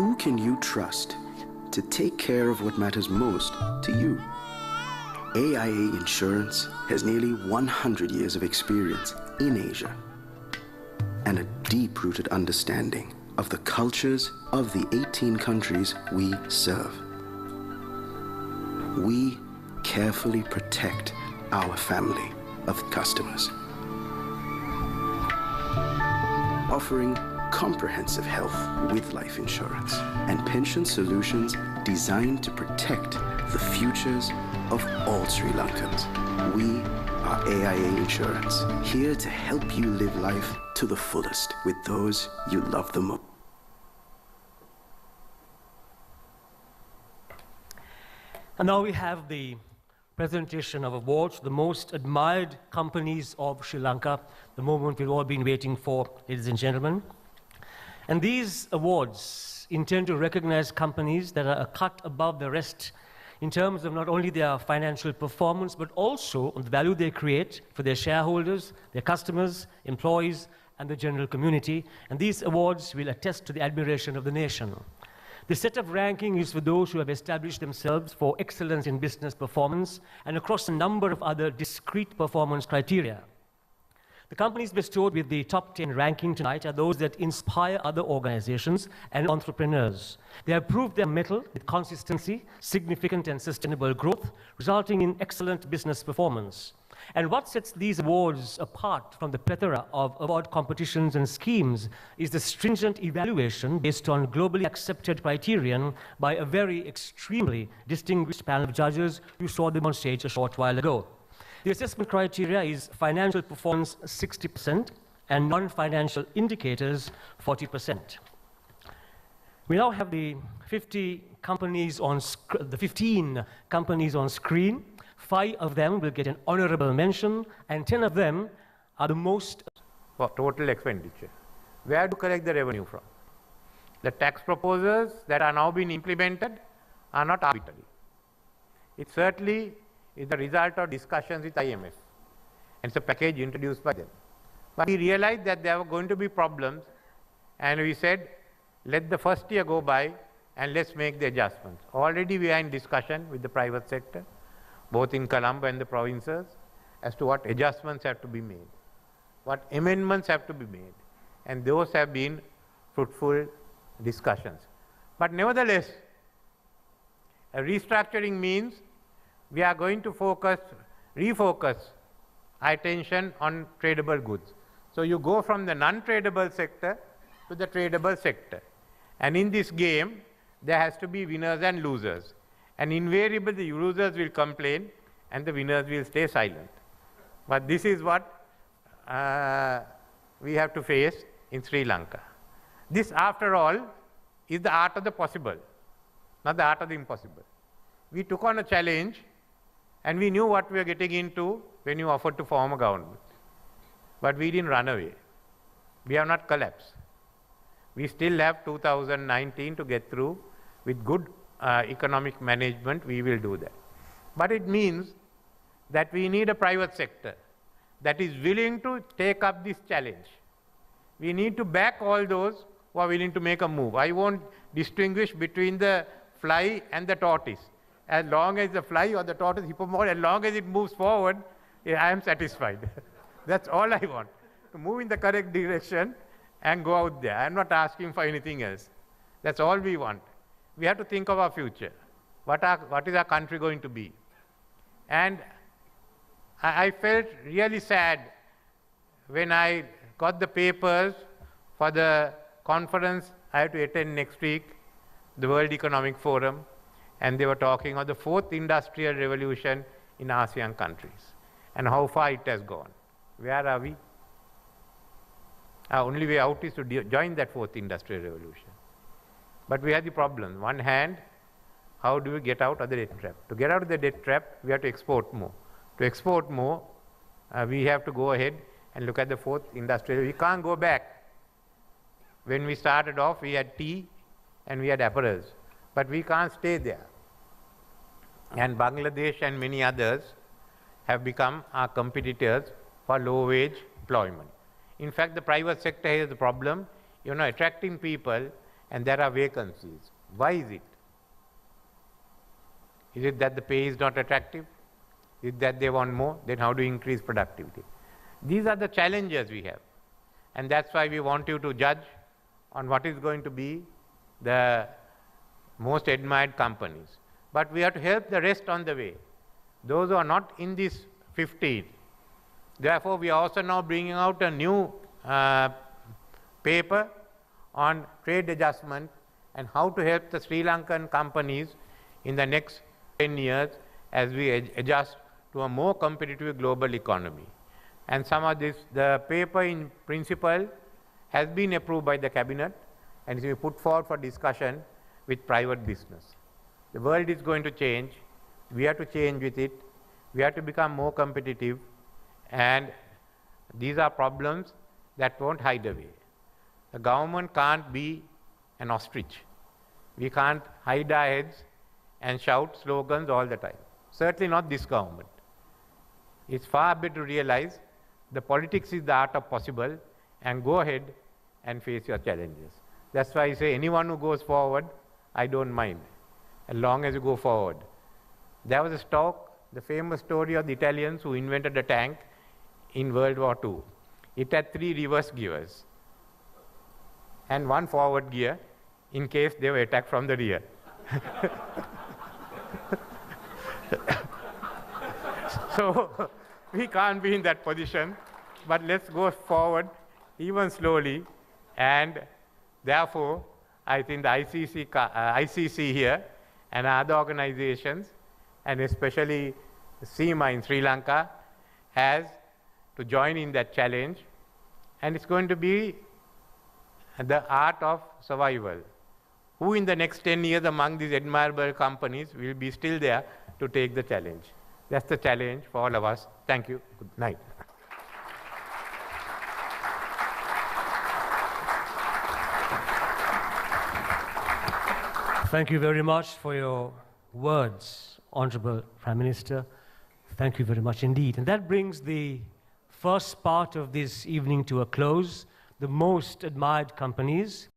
Who can you trust to take care of what matters most to you? AIA Insurance has nearly 100 years of experience in Asia and a deep-rooted understanding of the cultures of the 18 countries we serve. We carefully protect our family of customers, offering comprehensive health with life insurance and pension solutions designed to protect the futures of all Sri Lankans. We are AIA Insurance, here to help you live life to the fullest with those you love the most. And now we have the presentation of awards, the most admired companies of Sri Lanka, the moment we've all been waiting for, ladies and gentlemen. And these awards intend to recognize companies that are a cut above the rest in terms of not only their financial performance, but also on the value they create for their shareholders, their customers, employees, and the general community. And these awards will attest to the admiration of the nation. The set of ranking is for those who have established themselves for excellence in business performance and across a number of other discrete performance criteria. The companies bestowed with the top 10 ranking tonight are those that inspire other organizations and entrepreneurs. They have proved their mettle with consistency, significant and sustainable growth, resulting in excellent business performance. And what sets these awards apart from the plethora of award competitions and schemes is the stringent evaluation based on globally accepted criterion by a very extremely distinguished panel of judges who saw them on stage a short while ago. The assessment criteria is financial performance 60% and non-financial indicators 40%. We now have the 15 companies on screen. 5 of them will get an honorable mention, and 10 of them are the most for total expenditure. Where to collect the revenue from? The tax proposals that are now being implemented are not arbitrary. It certainly is the result of discussions with IMF, and it's a package introduced by them. But we realized that there were going to be problems, and we said, let the first year go by and let's make the adjustments. Already we are in discussion with the private sector, both in Colombo and the provinces, as to what adjustments have to be made, what amendments have to be made, and those have been fruitful discussions. But nevertheless, a restructuring means we are going to refocus our attention on tradable goods. So you go from the non-tradable sector to the tradable sector. And in this game, there has to be winners and losers. And invariably, the losers will complain and the winners will stay silent. But this is what we have to face in Sri Lanka. This, after all, is the art of the possible, not the art of the impossible. We took on a challenge, and we knew what we were getting into when you offered to form a government. But we didn't run away. We have not collapsed. We still have 2019 to get through. With good economic management, we will do that. But it means that we need a private sector that is willing to take up this challenge. We need to back all those who are willing to make a move. I won't distinguish between the fly and the tortoise. As long as the fly or the tortoise, as long as it moves forward, I am satisfied. That's all I want, to move in the correct direction and go out there. I'm not asking for anything else. That's all we want. We have to think of our future. What is our country going to be? And I felt really sad when I got the papers for the conference I have to attend next week, the World Economic Forum, and they were talking of the 4th industrial revolution in ASEAN countries and how far it has gone. Where are we? Our only way out is to join that 4th industrial revolution. But we have the problem. On one hand, how do we get out of the debt trap? To get out of the debt trap, we have to export more. To export more, we have to go ahead and look at the 4th industrial. We can't go back. When we started off, we had tea and we had apparels. But we can't stay there. And Bangladesh and many others have become our competitors for low-wage employment. In fact, the private sector has the problem, attracting people and there are vacancies. Why is it? Is it that the pay is not attractive? Is it that they want more? Then how do you increase productivity? These are the challenges we have. And that's why we want you to judge on what is going to be the most admired companies. But we have to help the rest on the way. Those who are not in this 15. Therefore, we are also now bringing out a new paper on trade adjustment and how to help the Sri Lankan companies in the next 10 years as we adjust to a more competitive global economy. And some of this, the paper in principle has been approved by the cabinet and is put forward for discussion with private business. The world is going to change. We have to change with it. We have to become more competitive, and these are problems that won't hide away. The government can't be an ostrich. We can't hide our heads and shout slogans all the time. Certainly not this government. It's far better to realize the politics is the art of possible and go ahead and face your challenges. That's why I say anyone who goes forward, I don't mind, as long as you go forward. There was a talk, the famous story of the Italians who invented a tank in World War II. It had 3 reverse gears and 1 forward gear in case they were attacked from the rear. So we can't be in that position, but let's go forward even slowly, and therefore I think the ICC here and other organizations, and especially SEMA in Sri Lanka, has to join in that challenge, and it's going to be the art of survival. Who in the next 10 years among these admirable companies will be still there to take the challenge? That's the challenge for all of us. Thank you. Good night. Thank you very much for your words, Honorable Prime Minister. Thank you very much indeed. And that brings the first part of this evening to a close. The most admired companies.